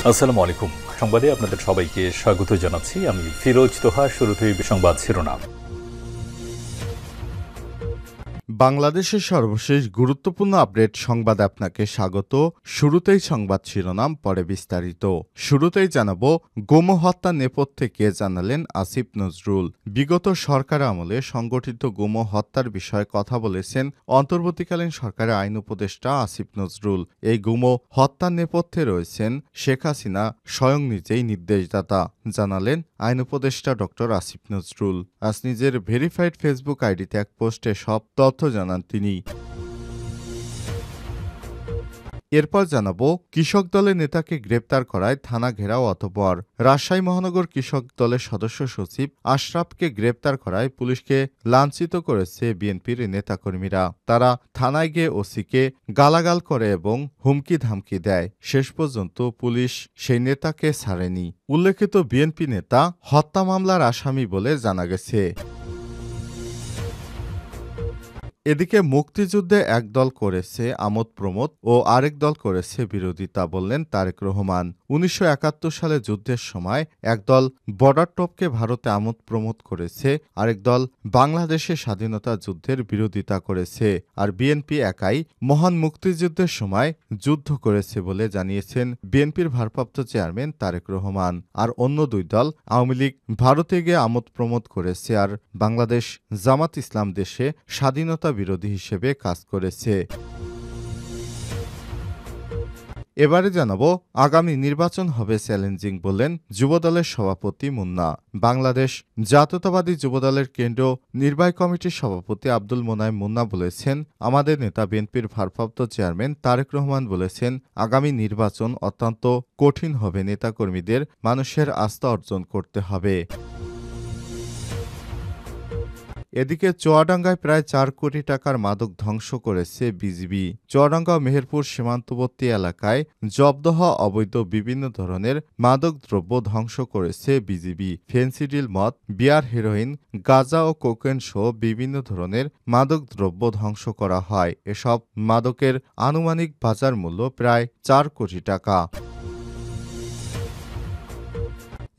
আসসালামু আলাইকুম। সংবাদে আপনাদের সবাইকে স্বাগত জানাচ্ছি। আমি ফিরোজ তোহা। শুরুতেই সংবাদ শিরোনাম। বাংলাদেশের সর্বশেষ গুরুত্বপূর্ণ আপডেট সংবাদে আপনাকে স্বাগত। শুরুতেই সংবাদ শিরোনাম, পরে বিস্তারিত। শুরুতেই জানাবো, গোমো হত্যা নেপথ্যে কে জানালেন আসিফ নজরুল। বিগত সরকার আমলে সংগঠিত গোমো হত্যার বিষয়ে কথা বলেছেন অন্তর্বর্তীকালীন সরকারের আইন উপদেষ্টা আসিফ নজরুল। এই গোমো হত্যার নেপথ্যে রয়েছেন শেখ হাসিনা স্বয়ং নিজেই নির্দেশদাতা, জানালেন আইন উপদেষ্টা ডক্টর আসিফ নজরুল। আজ নিজের ভেরিফাইড ফেসবুক আইডিতে এক পোস্টে সব তথ্য জানান তিনি। এরপর জানাবো, কৃষক দলের নেতাকে গ্রেপ্তার করায় থানা ঘেরাও অতঃপর। রাজশাহী মহানগর কৃষক দলের সদস্য সচিব আশরাফকে গ্রেপ্তার করায় পুলিশকে লাঞ্ছিত করেছে বিএনপির নেতাকর্মীরা। তারা থানায় গিয়ে ওসিকে গালাগাল করে এবং হুমকি ধামকি দেয়। শেষ পর্যন্ত পুলিশ সেই নেতাকে ছাড়েনি। উল্লেখিত বিএনপি নেতা হত্যা মামলার আসামি বলে জানা গেছে। এদিকে মুক্তিযুদ্ধে এক দল করেছে আমোদ প্রমোদ ও আরেক দল করেছে বিরোধিতা, বললেন তারেক রহমান। ১৯৭১ সালে যুদ্ধের সময় একদল বর্ডার টপকে ভারতে আমোদ প্রমোদ করেছে, আরেক দল বাংলাদেশে স্বাধীনতা যুদ্ধের বিরোধিতা করেছে। আর বিএনপি একাই মহান মুক্তিযুদ্ধের সময় যুদ্ধ করেছে বলে জানিয়েছেন বিএনপির ভারপ্রাপ্ত চেয়ারম্যান তারেক রহমান। আর অন্য দুই দল, আওয়ামী লীগ ভারতে গিয়ে আমোদ প্রমোদ করেছে, আর বাংলাদেশ জামাত ইসলাম দেশে স্বাধীনতা বিরোধী হিসেবে কাজ করেছে। এবারে জানাবো, আগামী নির্বাচন হবে চ্যালেঞ্জিং, বললেন যুবদলের সভাপতি মুন্না। বাংলাদেশ জাতীয়তাবাদী যুবদলের কেন্দ্রীয় নির্বাহী কমিটির সভাপতি আব্দুল মোনায়েম মুন্না বলেছেন, আমাদের নেতা বিএনপির ভারপ্রাপ্ত চেয়ারম্যান তারেক রহমান বলেছেন, আগামী নির্বাচন অত্যন্ত কঠিন হবে। নেতাকর্মীদের মানুষের আস্থা অর্জন করতে হবে। এদিকে চুয়াডাঙ্গায় প্রায় ৪ কোটি টাকার মাদক ধ্বংস করেছে বিজিবি। চুয়াডাঙ্গা ও মেহেরপুর সীমান্তবর্তী এলাকায় জব্দ হওয়া অবৈধ বিভিন্ন ধরনের মাদক দ্রব্য ধ্বংস করেছে বিজিবি। ফেন্সিডিল, মদ, বিয়ার, হেরোইন, গাঁজা ও কোকেন সহ বিভিন্ন ধরনের মাদক দ্রব্য ধ্বংস করা হয়। এসব মাদকের আনুমানিক বাজার মূল্য প্রায় ৪ কোটি টাকা।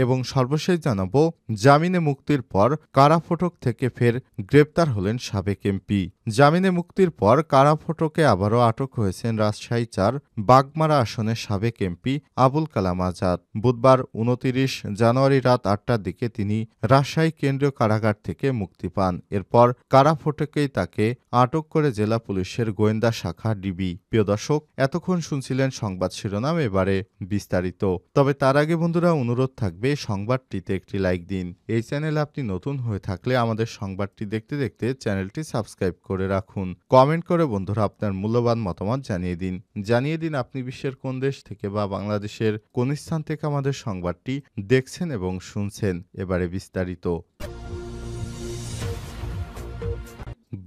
এবং সর্বশেষ জানাবো, জামিনে মুক্তির পর কারাফটক থেকে ফের গ্রেপ্তার হলেন সাবেক এমপি। জামিনে মুক্তির পর কারাফটকে আবারও আটক হয়েছেন রাজশাহী ৪ বাগমারা আসনের সাবেক এমপি আবুল কালাম আজাদ। বুধবার ২৯ জানুয়ারি রাত ৮টার দিকে তিনি রাজশাহী কেন্দ্রীয় কারাগার থেকে মুক্তি পান। এরপর কারাফটকেই তাকে আটক করে জেলা পুলিশের গোয়েন্দা শাখা ডিবি। প্রিয় দর্শক, এতক্ষণ শুনছিলেন সংবাদ শিরোনাম, এবারে বিস্তারিত। তবে তার আগে বন্ধুরা, অনুরোধ থাকবে সংবাদটিতে একটি লাইক দিন। এই চ্যানেলে আপনি নতুন হয়ে থাকলে আমাদের সংবাদটি দেখতে দেখতে চ্যানেলটি সাবস্ক্রাইব করে রাখুন। কমেন্ট করে বন্ধুরা আপনার মূল্যবান মতামত জানিয়ে দিন আপনি বিশ্বের কোন দেশ থেকে বা বাংলাদেশের কোন স্থান থেকে আমাদের সংবাদটি দেখছেন এবং শুনছেন। এবারে বিস্তারিত।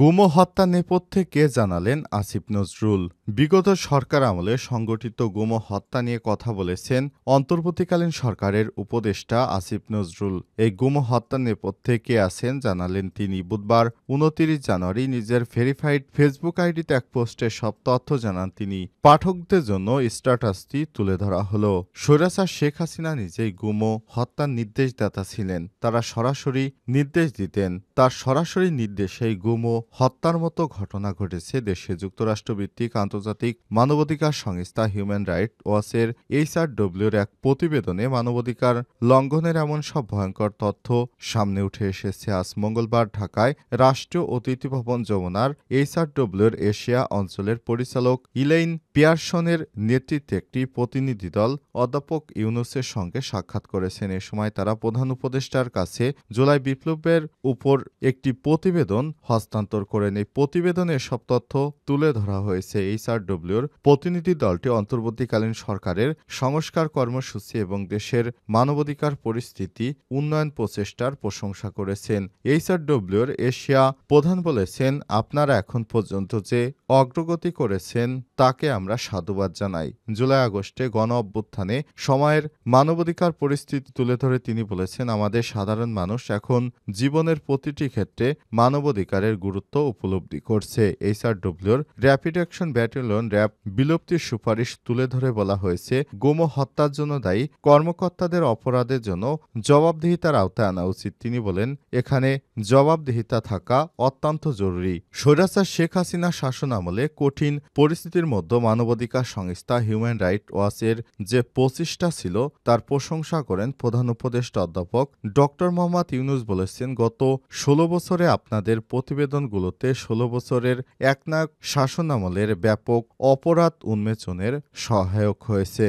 গুমো হত্যা নেপথ্যে কে জানালেন আসিফ নজরুল। বিগত সরকার আমলে সংগঠিত গুমো হত্যা নিয়ে কথা বলেছেন অন্তর্বর্তীকালীন সরকারের উপদেষ্টা আসিফ নজরুল। এই গুমো হত্যা নেপথ্যে কে আছেন জানালেন তিনি। বুধবার ২৯ জানুয়ারি নিজের ভেরিফাইড ফেসবুক আইডিতে এক পোস্টে সব তথ্য জানান তিনি। পাঠকদের জন্য স্ট্যাটাসটি তুলে ধরা হলো। স্বৈরাচার শেখ হাসিনা নিজেই গুমো হত্যার নির্দেশদাতা ছিলেন। তারা সরাসরি নির্দেশ দিতেন। তার সরাসরি নির্দেশেই গুমো হত্যার মতো ঘটনা ঘটেছে দেশে। যুক্তরাষ্ট্রভিত্তিক আন্তর্জাতিক মানবাধিকার সংস্থা হিউম্যান রাইটস ওয়াচের HRW-র এক প্রতিবেদনে মানবাধিকার লঙ্ঘনের এমন সব ভয়ঙ্কর তথ্য সামনে উঠে এসেছে। আজ মঙ্গলবার ঢাকায় রাষ্ট্রীয় অতিথি ভবন যমুনার HRW-র এশিয়া অঞ্চলের পরিচালক ইলেইন পিয়ারসনের নেতৃত্বে একটি প্রতিনিধি দল অধ্যাপক ইউনুসের সঙ্গে সাক্ষাৎ করেছেন। এ সময় তারা প্রধান উপদেষ্টার কাছে জুলাই বিপ্লবের উপর একটি প্রতিবেদন হস্তান্তর করেন। এই প্রতিবেদনে সব তথ্য তুলে ধরা হয়েছে। HRW-র প্রতিনিধি দলটি অন্তর্বর্তীকালীন সরকারের সংস্কার কর্মসূচি এবং দেশের মানবাধিকার পরিস্থিতি উন্নয়ন প্রচেষ্টার প্রশংসা করেছেন। HRW-র এশিয়া প্রধান বলেছেন, আপনারা এখন পর্যন্ত যে অগ্রগতি করেছেন তাকে আমরা সাধুবাদ জানাই। জুলাই আগস্টে গণ অভ্যুত্থানে সময়ের মানবাধিকার পরিস্থিতি তুলে ধরে তিনি বলেছেন, আমাদের সাধারণ মানুষ এখন জীবনের প্রতিটি ক্ষেত্রে মানবাধিকারের গুরুত্ব গুরুত্ব উপলব্ধি করছে। এইচআরডব্লিউর র্যাপিড অ্যাকশন ব্যাটালিয়ন র্যাব বিলুপ্তির সুপারিশ তুলে ধরে বলা হয়েছে, গুম হত্যার জন্য দায়ী কর্মকর্তাদের অপরাধের জন্য জবাবদিহিতার আওতায় আনা উচিত। তিনি বলেন, এখানে জবাবদিহিতা থাকা অত্যন্ত জরুরি। স্বৈরাচার শেখ হাসিনা শাসন আমলে কঠিন পরিস্থিতির মধ্যে মানবাধিকার সংস্থা হিউম্যান রাইট ওয়াচের যে প্রচেষ্টা ছিল তার প্রশংসা করেন প্রধান উপদেষ্টা অধ্যাপক ডক্টর মোহাম্মদ ইউনূস। বলেছেন, গত ১৬ বছরে আপনাদের প্রতিবেদনগুলোতে ১৬ বছরের একনায়ক শাসনামলের ব্যাপক অপরাধ উন্মোচনের সহায়ক হয়েছে।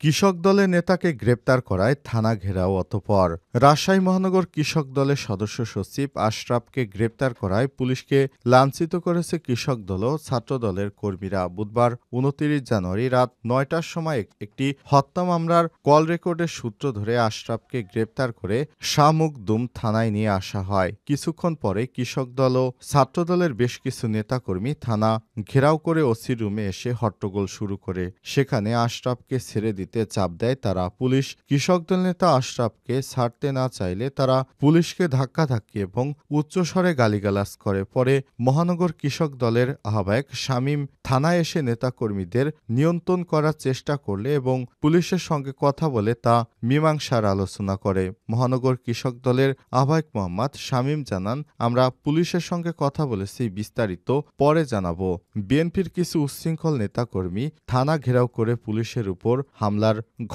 কৃষক দলের নেতাকে গ্রেপ্তার করায় থানা ঘেরাও। অতঃপর রাজশাহী মহানগর কৃষক দলের সদস্য সচিব আশরাফকে গ্রেপ্তার করায় পুলিশকে লাঞ্ছিত করেছে কৃষক দল ও ছাত্র দলের কর্মীরা। বুধবার ২৯ জানুয়ারি রাত ৯টার সময় একটি হত্যা মামলার কল রেকর্ডের সূত্র ধরে আশরাফকে গ্রেপ্তার করে শাহমুকদুম থানায় নিয়ে আসা হয়। কিছুক্ষণ পরে কৃষক দল ও ছাত্র দলের বেশ কিছু নেতাকর্মী থানা ঘেরাও করে ওসি রুমে এসে হট্টগোল শুরু করে। সেখানে আশরাফকে ছেড়ে দিতে চাপ দেয় তারা। পুলিশ কৃষক দল নেতা আশরাফকে ছাড়তে না চাইলে তারা পুলিশকে ধাক্কাধাক্কি এবং উচ্চস্বরে গালিগালাজ করে। পরে মহানগর কৃষক দলের আহ্বায়ক শামীম থানায় এসে নেতাকর্মীদের নিয়ন্ত্রণ করার চেষ্টা করলে এবং পুলিশের সঙ্গে কথা বলে তা মীমাংসার আলোচনা করে। মহানগর কৃষক দলের আহ্বায়ক মোহাম্মদ শামীম জানান, আমরা পুলিশের সঙ্গে কথা বলেছি, বিস্তারিত পরে জানাবো। বিএনপির কিছু উচ্ছৃঙ্খল নেতাকর্মী থানা ঘেরাও করে পুলিশের উপর হামলার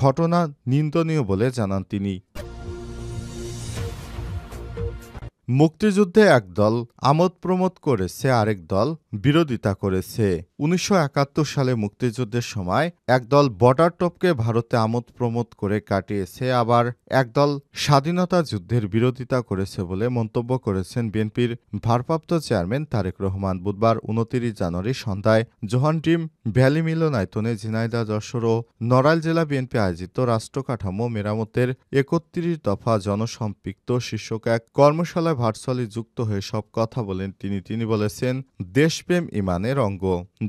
ঘটনা নিন্দনীয় বলে জানান তিনি। মুক্তিযুদ্ধে এক দল আমোদ প্রমোদ করেছে, আরেক দল বিরোধিতা করেছে। ১৯৭১ সালে মুক্তিযুদ্ধের সময় একদল বর্ডার টপকে ভারতে আমোদ প্রমোদ করে কাটিয়েছে, আবার একদল স্বাধীনতা যুদ্ধের বিরোধিতা করেছে বলে মন্তব্য করেছেন বিএনপির ভারপ্রাপ্ত চেয়ারম্যান তারেক রহমান। বুধবার ২৯ জানুয়ারি সন্ধ্যায় জোহান ড্রিম ভ্যালি মিলনায়তনে ঝিনাইদহ, যশোর ও নড়াইল জেলা বিএনপি আয়োজিত রাষ্ট্রকাঠামো মেরামতের ৩১ দফা জনসম্পৃক্ত শীর্ষক এক কর্মশালায় ভার্চুয়ালি যুক্ত হয়ে সব কথা বলেন তিনি বলেছেন, দেশপ্রেম ইমানের অঙ্গ,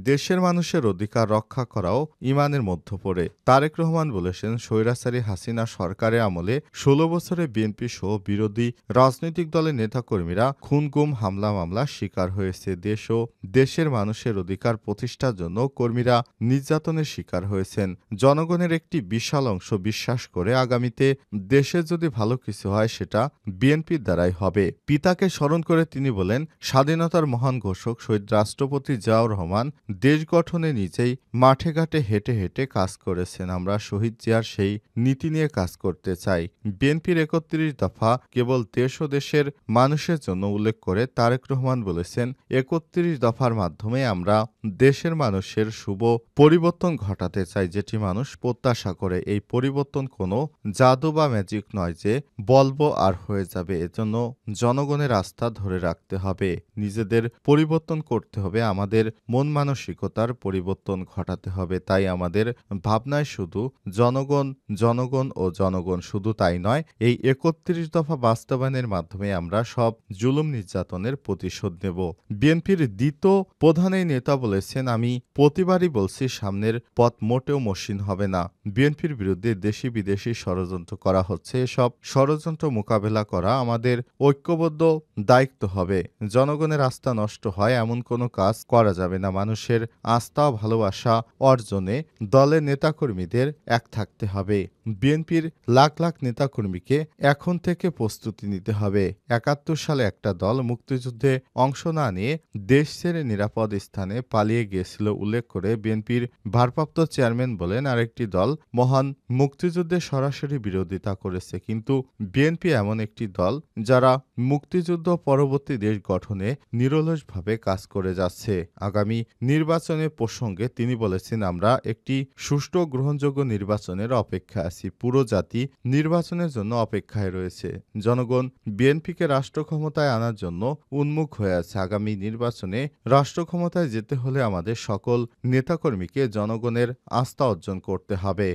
দেশের মানুষের অধিকার রক্ষা করাও ইমানের মধ্যে পড়ে। তারেক রহমান বলেছেন, স্বৈরাচারী হাসিনা সরকারের আমলে ১৬ বছরে বিএনপি সহ বিরোধী রাজনৈতিক দলের নেতাকর্মীরা খুন, গুম, হামলা মামলার শিকার হয়েছে। দেশ ও দেশের মানুষের অধিকার প্রতিষ্ঠার জন্য কর্মীরা নির্যাতনের শিকার হয়েছেন। জনগণের একটি বিশাল অংশ বিশ্বাস করে আগামীতে দেশে যদি ভালো কিছু হয় সেটা বিএনপির দ্বারাই হবে। পিতাকে স্মরণ করে তিনি বলেন, স্বাধীনতার মহান ঘোষক শহীদ রাষ্ট্রপতি জিয়াউর রহমান দেশ গঠনে নিজেই মাঠে ঘাটে হেঁটে হেঁটে কাজ করেছেন। আমরা শহীদ জিয়ার সেই নীতি নিয়ে কাজ করতে চাই। বিএনপির ৩১ দফা কেবল দেশ ও দেশের মানুষের জন্য উল্লেখ করে তারেক রহমান বলেছেন, ৩১ দফার মাধ্যমে আমরা দেশের মানুষের শুভ পরিবর্তন ঘটাতে চাই, যেটি মানুষ প্রত্যাশা করে। এই পরিবর্তন কোনো জাদু বা ম্যাজিক নয় যে বলবো আর হয়ে যাবে। এজন্য জনগণের আস্থা ধরে রাখতে হবে, নিজেদের পরিবর্তন করতে হবে, আমাদের মন মানসিকতার পরিবর্তন ঘটাতে হবে। তাই আমাদের ভাবনায় শুধু জনগণ, জনগণ ও জনগণ। শুধু তাই নয়, এই ৩১ দফা বাস্তবায়নের মাধ্যমে আমরা সব জুলুম নির্যাতনের প্রতিশোধ নেব। বিএনপির দ্বিতীয় প্রধান এই নেতা বলেছেন, আমি প্রতিবারই বলছি, সামনের পথ মোটেও মসৃণ হবে না। বিএনপির বিরুদ্ধে দেশি বিদেশি ষড়যন্ত্র করা হচ্ছে। এসব ষড়যন্ত্র মোকাবেলা করা আমাদের ঐক্যবদ্ধ দায়িত্ব হবে। জনগণের আস্থা নষ্ট হয় এমন কোনো কাজ করা যাবে না। মানুষের আস্থা ও ভালোবাসা অর্জনে দলের নেতাকর্মীদের এক থাকতে হবে। বিএনপির লাখ লাখ নেতাকর্মীকে এখন থেকে প্রস্তুতি নিতে হবে। ৭১ সালে একটা দল মুক্তিযুদ্ধে অংশ না নিয়ে দেশ ছেড়ে নিরাপদ স্থানে পালিয়ে গিয়েছিল উল্লেখ করে বিএনপির ভারপ্রাপ্ত চেয়ারম্যান বলেন, আরেকটি দল মহান মুক্তিযুদ্ধে সরাসরি বিরোধিতা করেছে। কিন্তু বিএনপি এমন একটি দল যারা মুক্তিযুদ্ধ পরবর্তী দেশ গঠনে নিরলসভাবে কাজ করে যাচ্ছে। আগামী নির্বাচনের প্রসঙ্গে তিনি বলেছেন, আমরা একটি সুষ্ঠু গ্রহণযোগ্য নির্বাচনের অপেক্ষায় আছি। পুরো জাতি নির্বাচনের জন্য অপেক্ষায় রয়েছে। জনগণ বিএনপিকে রাষ্ট্র ক্ষমতায় আনার জন্য উন্মুখ হয়ে আছে। আগামী নির্বাচনে রাষ্ট্র ক্ষমতায় যেতে হলে আমাদের সকল নেতাকর্মীকে জনগণের আস্থা অর্জন করতে হবে।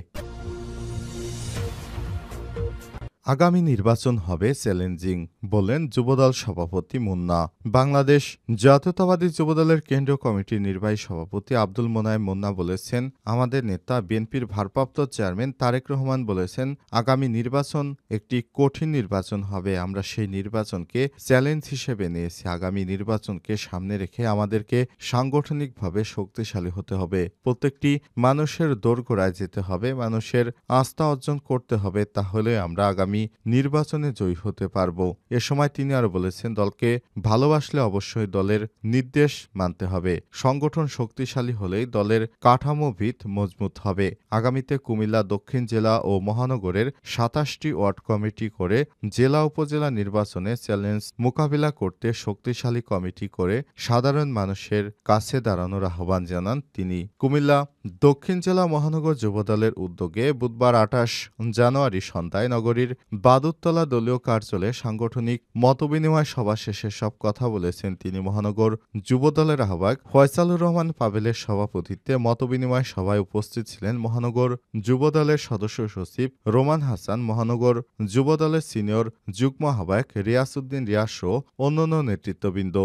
আগামী নির্বাচন হবে চ্যালেঞ্জিং, বললেন যুবদল সভাপতি মুন্না। বাংলাদেশ জাতীয়তাবাদী যুবদলের কেন্দ্রীয় কমিটির নির্বাহী সভাপতি আব্দুল মোনায়েম মুন্না বলেছেন, আমাদের নেতা বিএনপির ভারপ্রাপ্ত চেয়ারম্যান তারেক রহমান বলেছেন, আগামী নির্বাচন একটি কঠিন নির্বাচন হবে। আমরা সেই নির্বাচনকে চ্যালেঞ্জ হিসেবে নিয়েছি। আগামী নির্বাচনকে সামনে রেখে আমাদেরকে সাংগঠনিকভাবে শক্তিশালী হতে হবে। প্রত্যেকটি মানুষের দোরগোড়ায় যেতে হবে, মানুষের আস্থা অর্জন করতে হবে। তাহলে আমরা আগামী নির্বাচনে জয়ী হতে পারব। এ সময় তিনি আরো বলেছেন, দলকে ভালোবাসলে অবশ্যই দলের নির্দেশ মানতে হবে। সংগঠন শক্তিশালী হলেই দলের কাঠামো ভিত মজবুত হবে। আগামীতে কুমিল্লা দক্ষিণ জেলা ও মহানগরের ২৭টি ওয়ার্ড কমিটি করে জেলা উপজেলা নির্বাচনে চ্যালেঞ্জ মোকাবিলা করতে শক্তিশালী কমিটি করে সাধারণ মানুষের কাছে দাঁড়ানোর আহ্বান জানান তিনি। কুমিল্লা দক্ষিণ জেলা মহানগর যুবদলের উদ্যোগে বুধবার ২৮ জানুয়ারি সন্ধ্যায় নগরীর বাদুরতলা দলীয় কার্যালয়ে সাংগঠনিক মতবিনিময় সভা শেষে সব কথা বলেছেন তিনি। মহানগর যুবদলের আহ্বায়ক ফয়সালুর রহমান পাভেলের সভাপতিত্বে মতবিনিময় সভায় উপস্থিত ছিলেন মহানগর যুবদলের সদস্য সচিব রোমান হাসান, মহানগর যুবদলের সিনিয়র যুগ্ম আহ্বায়ক রিয়াসউদ্দিন রিয়াজ সহ অন্যান্য নেতৃত্ববৃন্দ।